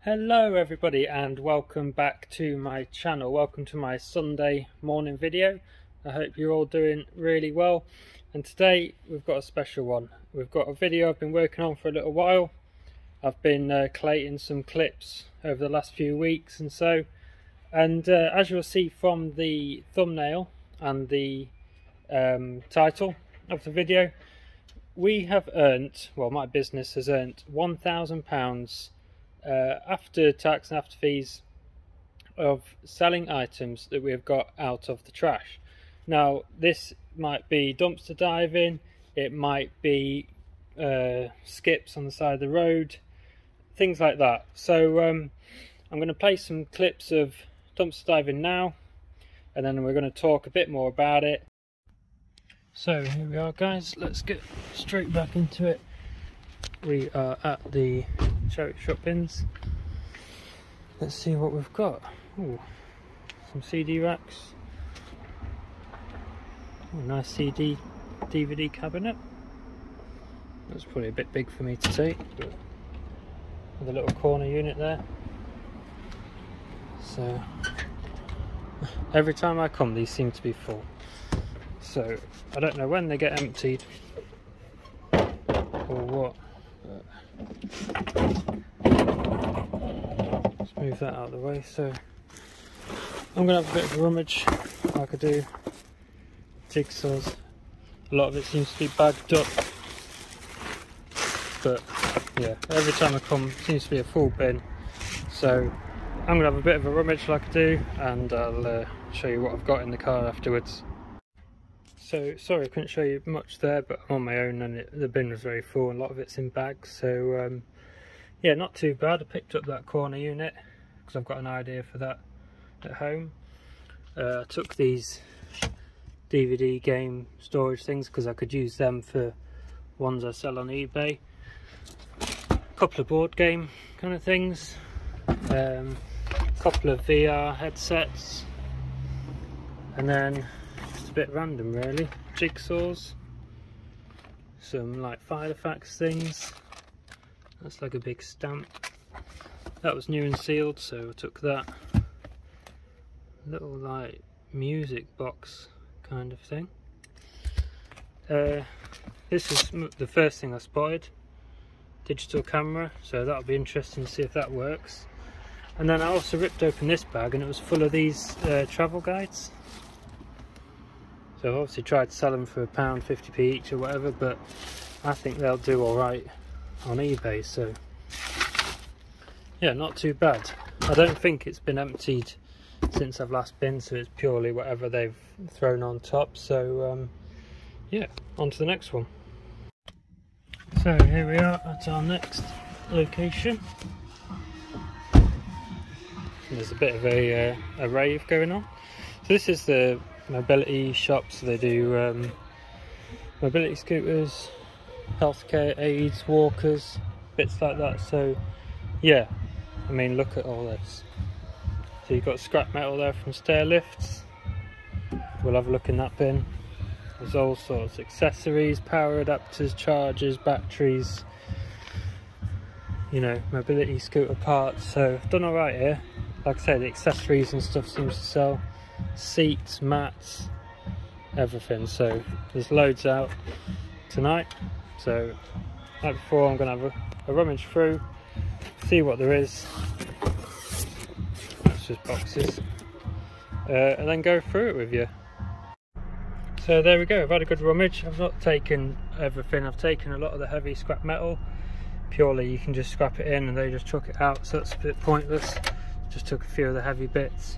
Hello everybody and welcome back to my channel. Welcome to my Sunday morning video. I hope you're all doing really well, and today we've got a special one. We've got a video I've been working on for a little while. I've been collating some clips over the last few weeks and so, and as you'll see from the thumbnail and the title of the video, we have earned, well, my business has earned £1,000 after tax and after fees of selling items that we have got out of the trash. Now this might be dumpster diving, it might be skips on the side of the road, things like that. So I'm going to play some clips of dumpster diving now, and then we're going to talk a bit more about it. So here we are guys, let's get straight back into it. We are at the charity shop bins. Let's see what we've got. Ooh, some CD racks. Ooh, nice DVD cabinet. That's probably a bit big for me to take, but with a little corner unit there. So every time I come these seem to be full, so I don't know when they get emptied or what. Let's move that out of the way. So I'm going to have a bit of a rummage like I do jigsaws. A lot of it seems to be bagged up, but yeah, every time I come it seems to be a full bin. So I'm going to have a bit of a rummage like I do, and I'll show you what I've got in the car afterwards. So sorry I couldn't show you much there, but I'm on my own and the bin was very full and a lot of it's in bags. So yeah, not too bad. I picked up that corner unit because I've got an idea for that at home. I took these DVD game storage things because I could use them for ones I sell on eBay. A couple of board game kind of things, a couple of VR headsets, and then a bit random really, jigsaws, some like Filofax things. That's like a big stamp. That was new and sealed, so I took that. Little like music box kind of thing. This is the first thing I spotted, digital camera, so that'll be interesting to see if that works. And then I also ripped open this bag and it was full of these travel guides. So I've obviously tried to sell them for £1, 50p each or whatever, but I think they'll do alright on eBay, so yeah, not too bad. I don't think it's been emptied since I've last been, so it's purely whatever they've thrown on top. So yeah, on to the next one. So here we are at our next location. There's a bit of a rave going on. So this is the mobility shops. They do mobility scooters, healthcare aids, walkers, bits like that. So yeah, I mean, look at all this. So you've got scrap metal there from stair lifts. We'll have a look in that bin. There's all sorts of accessories, power adapters, chargers, batteries, you know, mobility scooter parts. So I've done alright here. Like I said, the accessories and stuff seems to sell. Seats, mats, everything. So there's loads out tonight. So like before, I'm going to have a rummage through, see what there is. That's just boxes, and then go through it with you. So there we go, I've had a good rummage. I've not taken everything, I've taken a lot of the heavy scrap metal. Purely you can just scrap it in and they just chuck it out, so that's a bit pointless. Just took a few of the heavy bits.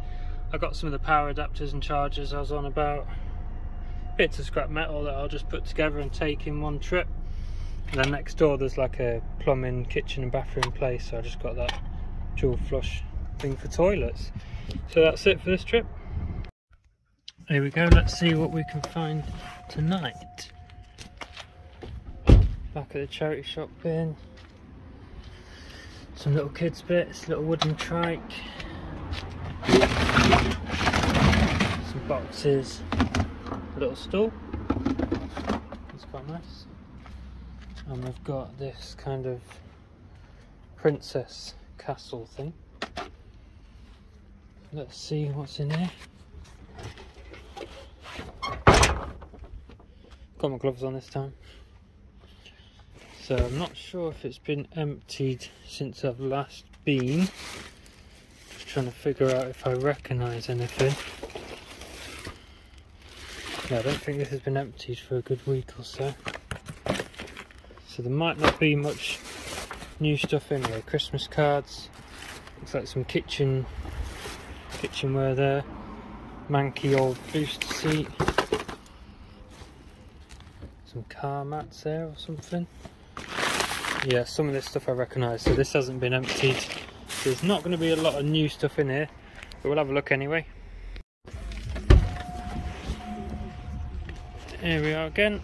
I got some of the power adapters and chargers I was on about. Bits of scrap metal that I'll just put together and take in one trip. And then next door there's like a plumbing, kitchen and bathroom place, so I just got that dual flush thing for toilets. So that's it for this trip. Here we go, let's see what we can find tonight. Back at the charity shop bin. Some little kids bits, little wooden trike. Some boxes, a little stool. It's quite nice. And we've got this kind of princess castle thing. Let's see what's in here. Got my gloves on this time. So I'm not sure if it's been emptied since I've last been. Just trying to figure out if I recognise anything. Yeah, I don't think this has been emptied for a good week or so. So there might not be much new stuff in here. Christmas cards. Looks like some kitchenware there. Manky old booster seat. Some car mats there or something. Yeah, some of this stuff I recognise, so this hasn't been emptied. There's not going to be a lot of new stuff in here, but we'll have a look anyway. Here we are again.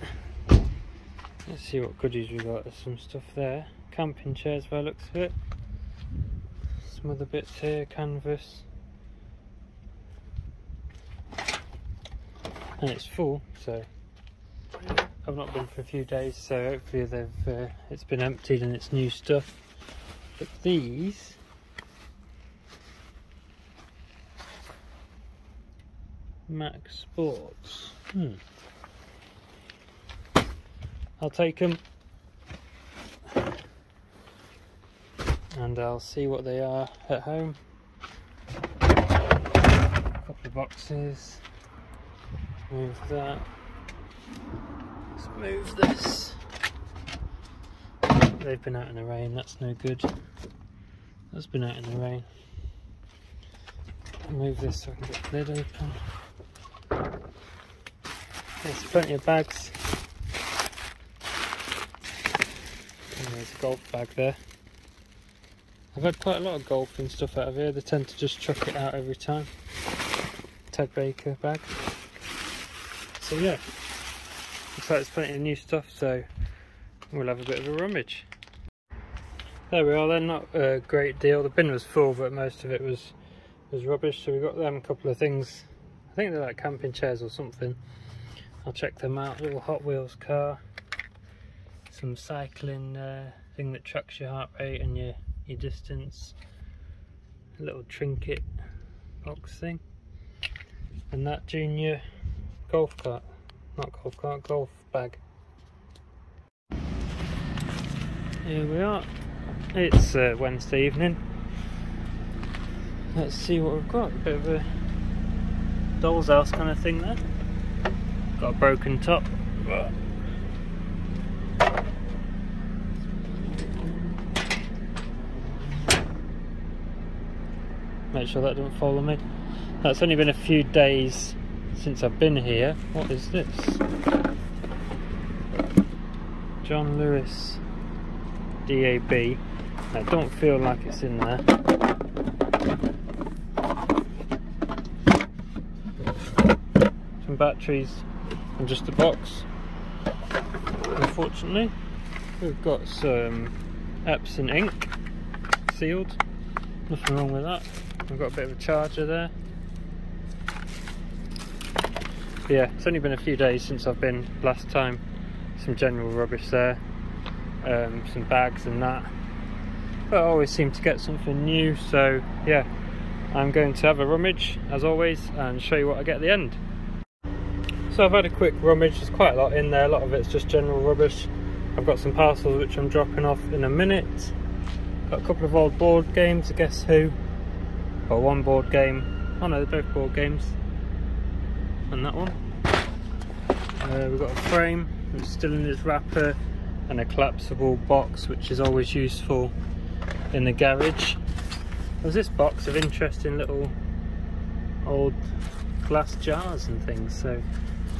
Let's see what goodies we got. There's some stuff there. Camping chairs by the looks of it. Some other bits here, canvas. And it's full, so I've not been for a few days, so hopefully it's been emptied and it's new stuff. But these Max Sports, I'll take them and I'll see what they are at home. A couple of boxes. Move that. Let's move this. They've been out in the rain, that's no good. That's been out in the rain. Move this so I can get the lid open. There's plenty of bags. And there's a golf bag there. I've had quite a lot of golf and stuff out of here. They tend to just chuck it out every time. Ted Baker bag. So yeah, looks like there's plenty of new stuff, so we'll have a bit of a rummage. There we are then, not a great deal. The bin was full, but most of it was rubbish, so we got them a couple of things. I think they're like camping chairs or something. I'll check them out. Little Hot Wheels car. Some cycling thing that tracks your heart rate and your distance. A little trinket box thing. And that junior golf cart, not golf cart, golf bag. Here we are. It's Wednesday evening. Let's see what we've got. A bit of a doll's house kind of thing there. Got a broken top. Make sure that doesn't follow me. That's only been a few days since I've been here. What is this? John Lewis DAB. I don't feel like it's in there. Some batteries and just a box. Unfortunately, we've got some Epson ink, sealed. Nothing wrong with that. We've got a bit of a charger there. But yeah, it's only been a few days since I've been last time. Some general rubbish there, some bags and that. But I always seem to get something new, so yeah, I'm going to have a rummage as always and show you what I get at the end. So I've had a quick rummage. There's quite a lot in there. A lot of it's just general rubbish. I've got some parcels which I'm dropping off in a minute. Got a couple of old board games, Guess Who. Got one board game. Oh no, they're both board games. And that one. We've got a frame that's still in its wrapper and a collapsible box, which is always useful in the garage. There's this box of interesting little old glass jars and things, so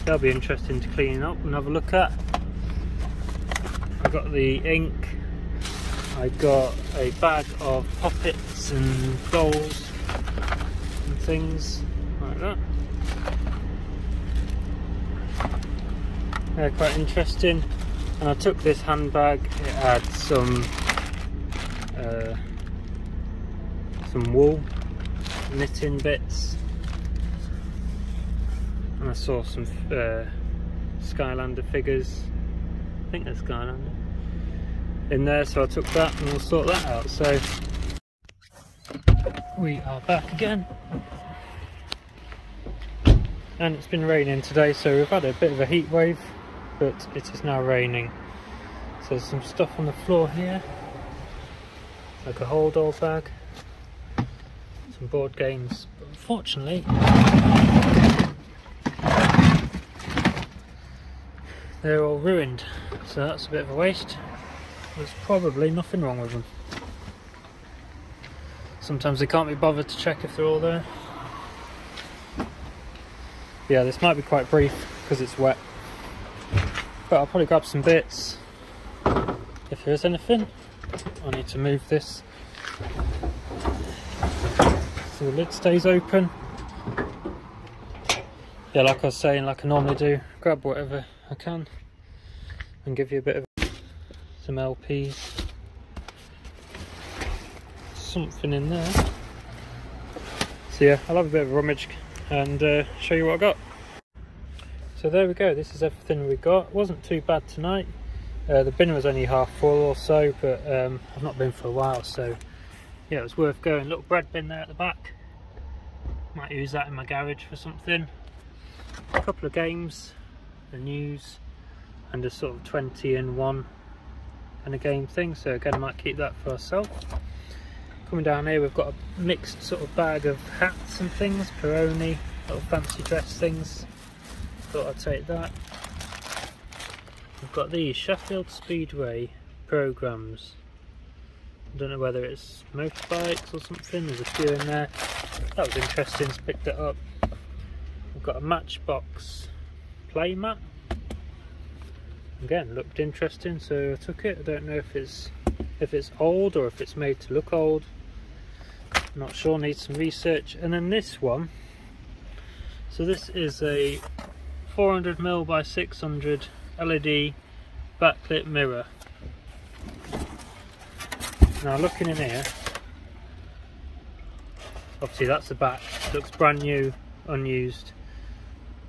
they'll be interesting to clean up and have a look at. I got the ink. I got a bag of poppets and dolls and things like that. They're quite interesting. And I took this handbag. It had some wool knitting bits, and I saw some Skylander figures. I think they're Skylander in there, so I took that and we'll sort that out. So We are back again, and it's been raining today, so we've had a bit of a heat wave, but it is now raining. So there's some stuff on the floor here, like a hold all bag, some board games, but unfortunately they're all ruined, so that's a bit of a waste. There's probably nothing wrong with them. Sometimes they can't be bothered to check if they're all there. Yeah, this might be quite brief because it's wet, but I'll probably grab some bits if there is anything. I need to move this so the lid stays open. Yeah, like I was saying, like I normally do, grab whatever I can and give you a bit of some LPs. Something in there. So yeah, I'll have a bit of a rummage and show you what I got. So there we go, this is everything we got. It wasn't too bad tonight. The bin was only half full or so, but I've not been for a while, so yeah, it was worth going. Little bread bin there at the back. Might use that in my garage for something. A couple of games, the news, and a sort of 20-in-1 and a game thing, so again I might keep that for ourselves. Coming down here we've got a mixed sort of bag of hats and things, Peroni, little fancy dress things, thought I'd take that. We've got these Sheffield Speedway programs, I don't know whether it's motorbikes or something, there's a few in there. That was interesting, so picked it up. We've got a Matchbox play mat, again looked interesting, so I took it. I don't know if it's old or if it's made to look old, not sure, needs some research. And then this one, so this is a 400mm by 600 LED backlit mirror. Now looking in here, obviously that's the back, looks brand new, unused,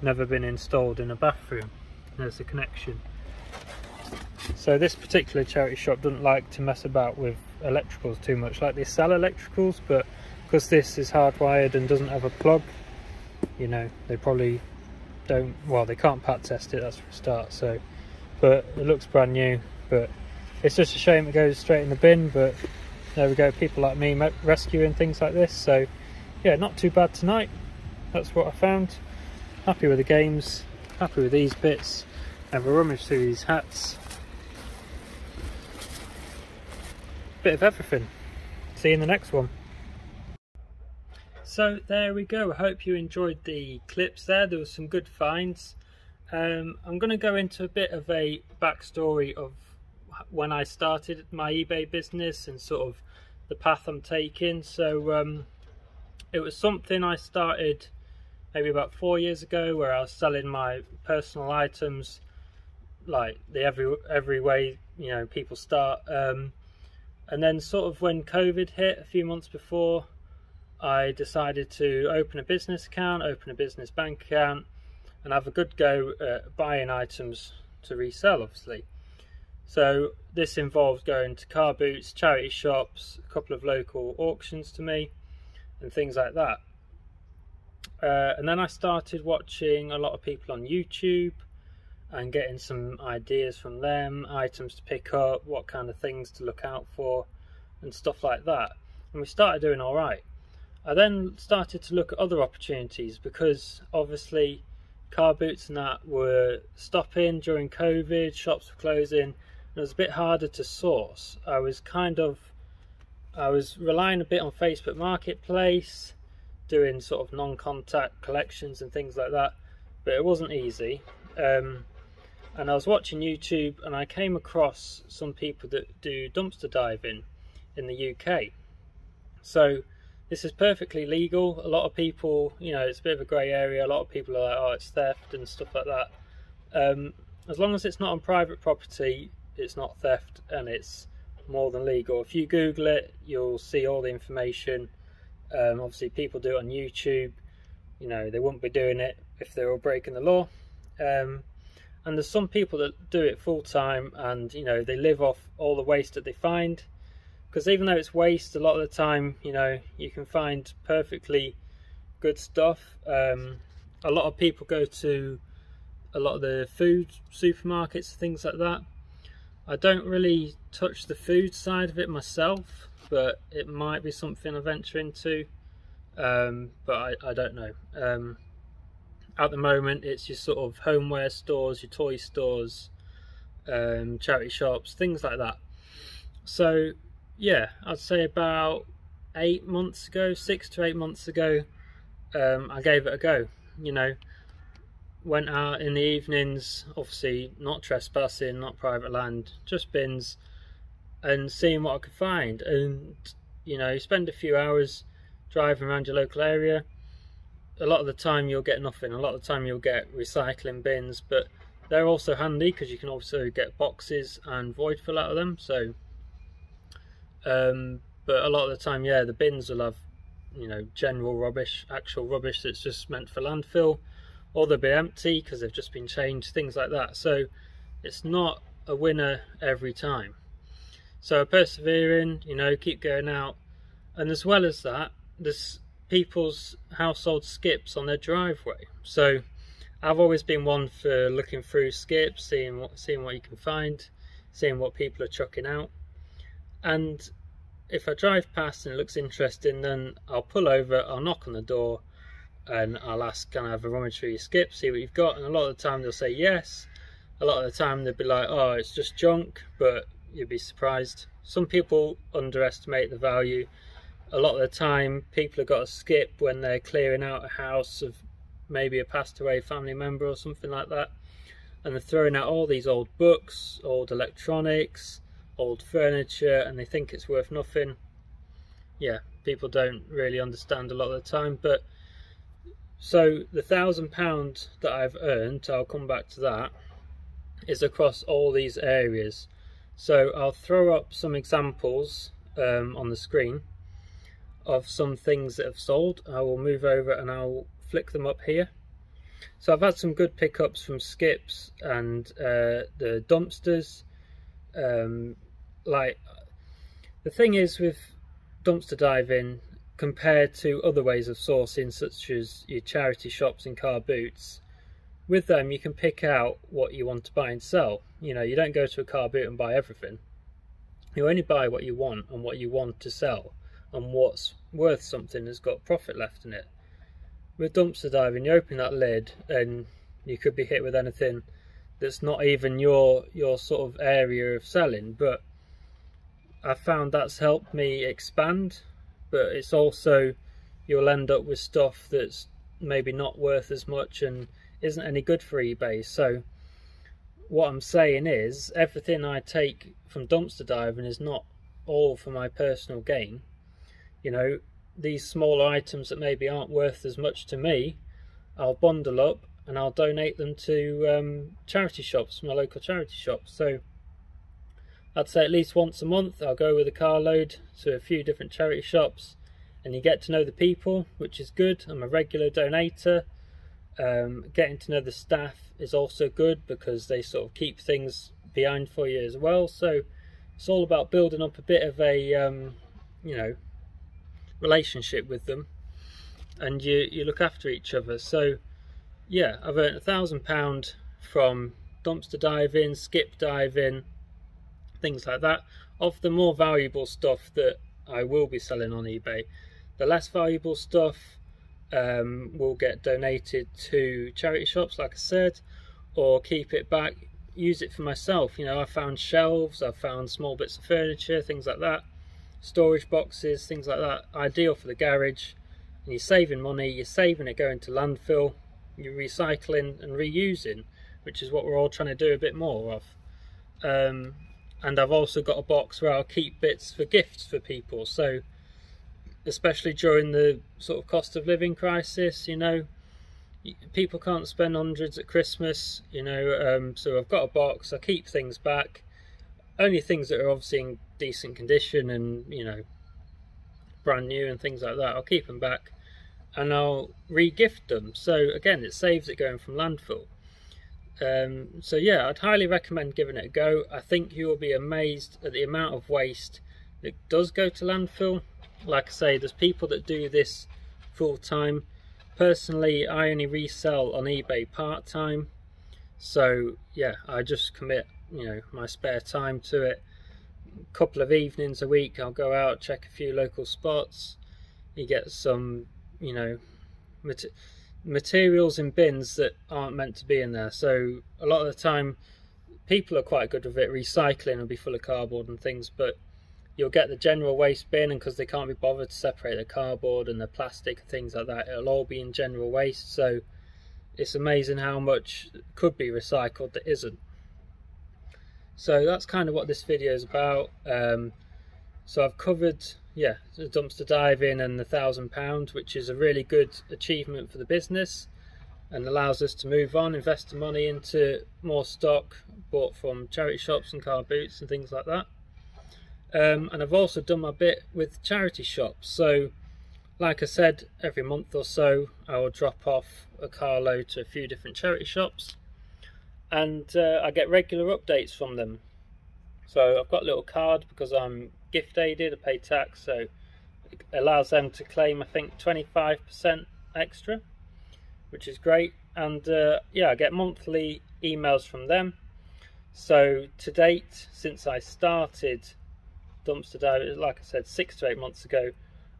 never been installed in a bathroom. There's the connection. So this particular charity shop doesn't like to mess about with electricals too much. Like, they sell electricals, but because this is hardwired and doesn't have a plug, you know, they probably don't, well, they can't pat test it, that's for a start. So, but it looks brand new, but it's just a shame it goes straight in the bin. But there we go, people like me rescuing things like this. So yeah, not too bad tonight. That's what I found. Happy with the games, happy with these bits, and we'll rummage through these hats. Bit of everything. See you in the next one. So there we go, I hope you enjoyed the clips there. There was some good finds. I'm going to go into a bit of a backstory of when I started my eBay business and sort of the path I'm taking. So it was something I started maybe about 4 years ago, where I was selling my personal items like the every way, you know, people start. And then sort of when COVID hit a few months before, I decided to open a business account, open a business bank account, and have a good go at buying items to resell, obviously. So this involves going to car boots, charity shops, a couple of local auctions to me, and things like that. And then I started watching a lot of people on YouTube and getting some ideas from them, items to pick up, what kind of things to look out for, and stuff like that. And we started doing all right. I then started to look at other opportunities, because obviously car boots and that were stopping during COVID, shops were closing, and it was a bit harder to source. I was relying a bit on Facebook Marketplace, doing sort of non-contact collections and things like that, but it wasn't easy. And I was watching YouTube, and I came across some people that do dumpster diving in the UK. So this is perfectly legal. A lot of people, you know, it's a bit of a grey area. A lot of people are like, oh, it's theft and stuff like that. As long as it's not on private property, it's not theft, and it's more than legal. If you Google it, you'll see all the information. Obviously people do it on YouTube, you know, they wouldn't be doing it if they were breaking the law. And there's some people that do it full time, and you know, they live off all the waste that they find. because even though it's waste, a lot of the time, you know, you can find perfectly good stuff. A lot of people go to a lot of the food supermarkets, things like that. I don't really touch the food side of it myself, but it might be something I venture into, but I don't know. At the moment it's your sort of homeware stores, your toy stores, charity shops, things like that. So yeah, I'd say about 8 months ago, 6 to 8 months ago, I gave it a go. You know, went out in the evenings, obviously not trespassing, not private land, just bins, and seeing what I could find. And you know, you spend a few hours driving around your local area. A lot of the time you'll get nothing, a lot of the time you'll get recycling bins, but they're also handy because you can also get boxes and void fill out of them. So but a lot of the time, yeah, the bins will have, you know, general rubbish, actual rubbish that's just meant for landfill, or they'll be empty because they've just been changed, things like that. So it's not a winner every time. So persevering, you know, keep going out. And as well as that, there's people's household skips on their driveway. So I've always been one for looking through skips, seeing what you can find, seeing what people are chucking out. And if I drive past and it looks interesting, then I'll pull over, I'll knock on the door, and I'll ask, can I have a rummage through your skip, see what you've got? And a lot of the time they'll say yes. A lot of the time they'll be like, oh, it's just junk, but you'd be surprised. Some people underestimate the value. A lot of the time people have got a skip when they're clearing out a house of maybe a passed away family member or something like that, and they're throwing out all these old books, old electronics, old furniture, and they think it's worth nothing. Yeah, people don't really understand a lot of the time. But so the £1,000 that I've earned, I'll come back to that, is across all these areas. So I'll throw up some examples on the screen of some things that have sold. I will move over and I'll flick them up here. So I've had some good pickups from skips and the dumpsters. Like, the thing is with dumpster diving compared to other ways of sourcing, such as your charity shops and car boots, with them you can pick out what you want to buy and sell. You know, you don't go to a car boot and buy everything. You only buy what you want and what you want to sell, and what's worth something has got profit left in it. With dumpster diving, you open that lid and you could be hit with anything that's not even your sort of area of selling. But I found that's helped me expand, but it's also, you'll end up with stuff that's maybe not worth as much and isn't any good for eBay. So what I'm saying is, everything I take from dumpster diving is not all for my personal gain. You know, these smaller items that maybe aren't worth as much to me, I'll bundle up and I'll donate them to charity shops, my local charity shops. So I'd say at least once a month I'll go with a carload to a few different charity shops, and you get to know the people, which is good. I'm a regular donator. Getting to know the staff is also good because they sort of keep things behind for you as well. So it's all about building up a bit of a you know, relationship with them, and you look after each other. So yeah, I've earned £1,000 from dumpster diving, skip diving, things like that. Of the more valuable stuff that I will be selling on eBay, the less valuable stuff will get donated to charity shops, like I said, or keep it back, use it for myself. You know, I found shelves, I found small bits of furniture, things like that, storage boxes, things like that, ideal for the garage. And you're saving money, you're saving it going to landfill, you're recycling and reusing, which is what we're all trying to do a bit more of. And I've also got a box where I'll keep bits for gifts for people. So especially during the sort of cost of living crisis, you know, people can't spend hundreds at Christmas, you know, so I've got a box, I keep things back, only things that are obviously in decent condition and, you know, brand new and things like that, I'll keep them back and I'll re-gift them. So again, it saves it going from landfill. So yeah, I'd highly recommend giving it a go. I think you will be amazed at the amount of waste it does go to landfill. Like I say, there's people that do this full time. Personally, I only resell on eBay part time, so yeah, I just commit, you know, my spare time to it. A couple of evenings a week I'll go out, check a few local spots. You get some, you know, materials in bins that aren't meant to be in there, so a lot of the time people are quite good with it. Recycling will be full of cardboard and things, but you'll get the general waste bin, and because they can't be bothered to separate the cardboard and the plastic and things like that, it'll all be in general waste. So it's amazing how much could be recycled that isn't. So that's kind of what this video is about. So I've covered, yeah, the dumpster diving and the £1,000, which is a really good achievement for the business and allows us to move on, invest the money into more stock bought from charity shops and car boots and things like that. And I've also done my bit with charity shops. So like I said, every month or so I will drop off a carload to a few different charity shops, and I get regular updates from them. So I've got a little card because I'm gift aided, I pay tax, so it allows them to claim, I think, 25% extra, which is great. And yeah, I get monthly emails from them. So to date, since I started dumpster diving, like I said, 6 to 8 months ago,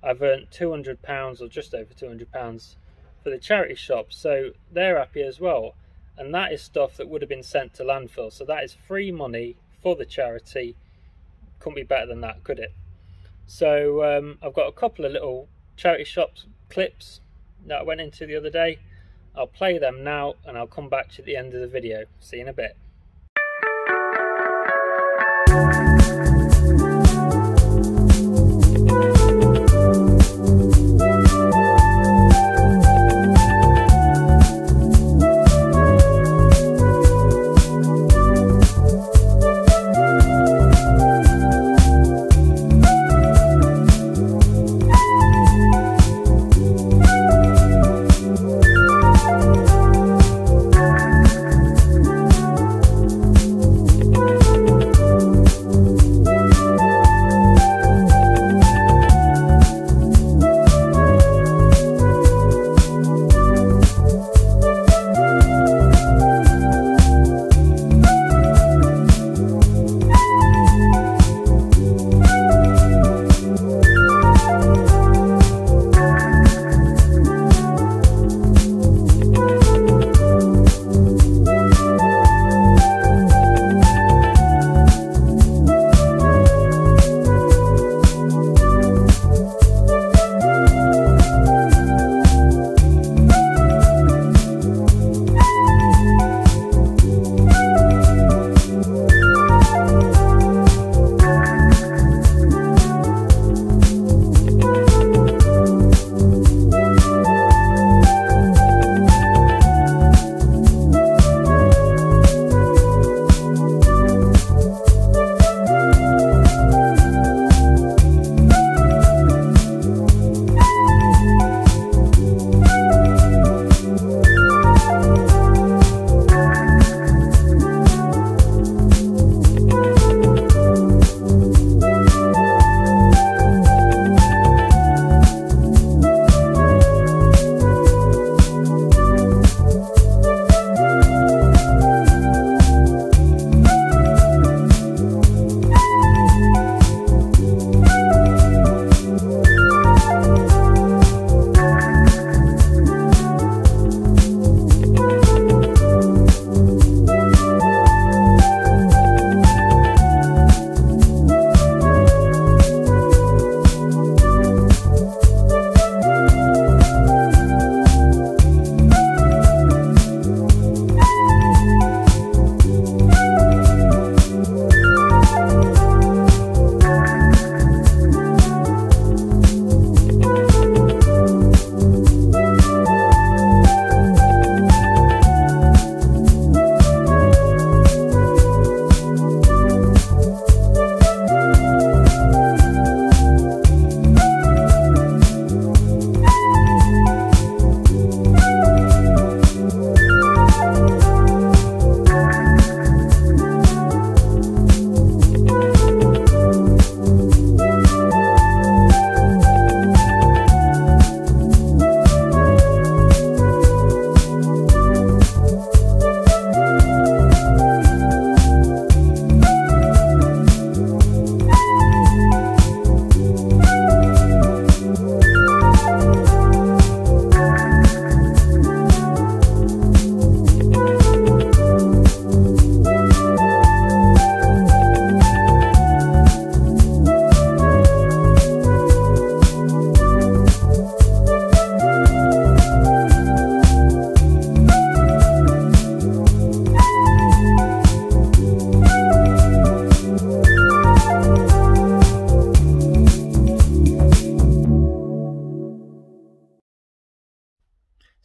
I've earned £200 or just over £200 for the charity shop, so they're happy as well. And that is stuff that would have been sent to landfill, so that is free money for the charity. Couldn't be better than that, could it? So I've got a couple of little charity shops clips that I went into the other day. I'll play them now and I'll come back to you at the end of the video. See you in a bit.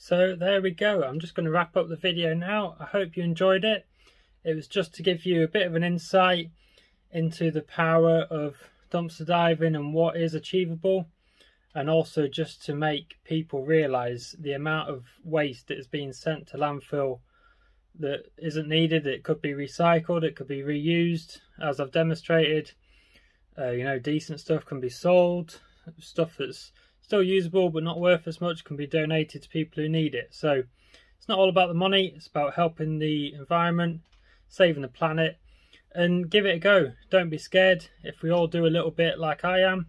So there we go. I'm just going to wrap up the video now. I hope you enjoyed it. It was just to give you a bit of an insight into the power of dumpster diving and what is achievable, and also just to make people realise the amount of waste that is being sent to landfill that isn't needed. It could be recycled, it could be reused, as I've demonstrated. You know, decent stuff can be sold, stuff that's still usable but not worth as much can be donated to people who need it. So it's not all about the money, it's about helping the environment, saving the planet, and give it a go. Don't be scared. If we all do a little bit like I am,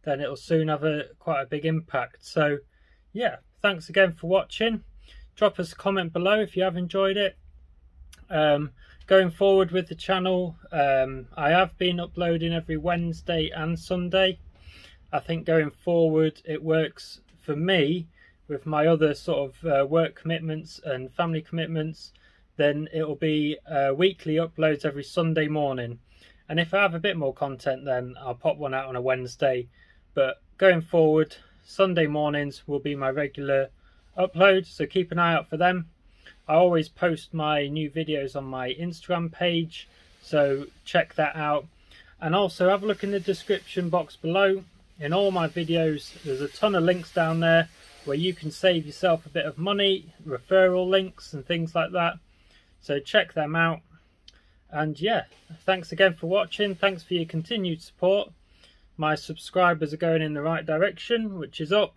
then it'll soon have quite a big impact. So yeah, thanks again for watching. Drop us a comment below if you have enjoyed it. Going forward with the channel, I have been uploading every Wednesday and Sunday. I think going forward it works for me with my other sort of work commitments and family commitments. Then it will be weekly uploads every Sunday morning, and if I have a bit more content then I'll pop one out on a Wednesday. But going forward, Sunday mornings will be my regular upload, so keep an eye out for them. I always post my new videos on my Instagram page, so check that out. And also have a look in the description box below. In all my videos there's a ton of links down there where you can save yourself a bit of money, referral links and things like that, so check them out. And yeah, thanks again for watching. Thanks for your continued support. My subscribers are going in the right direction, which is up,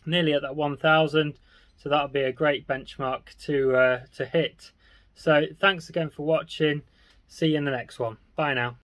nearly at that 1,000, so that'll be a great benchmark to hit. So thanks again for watching. See you in the next one. Bye now.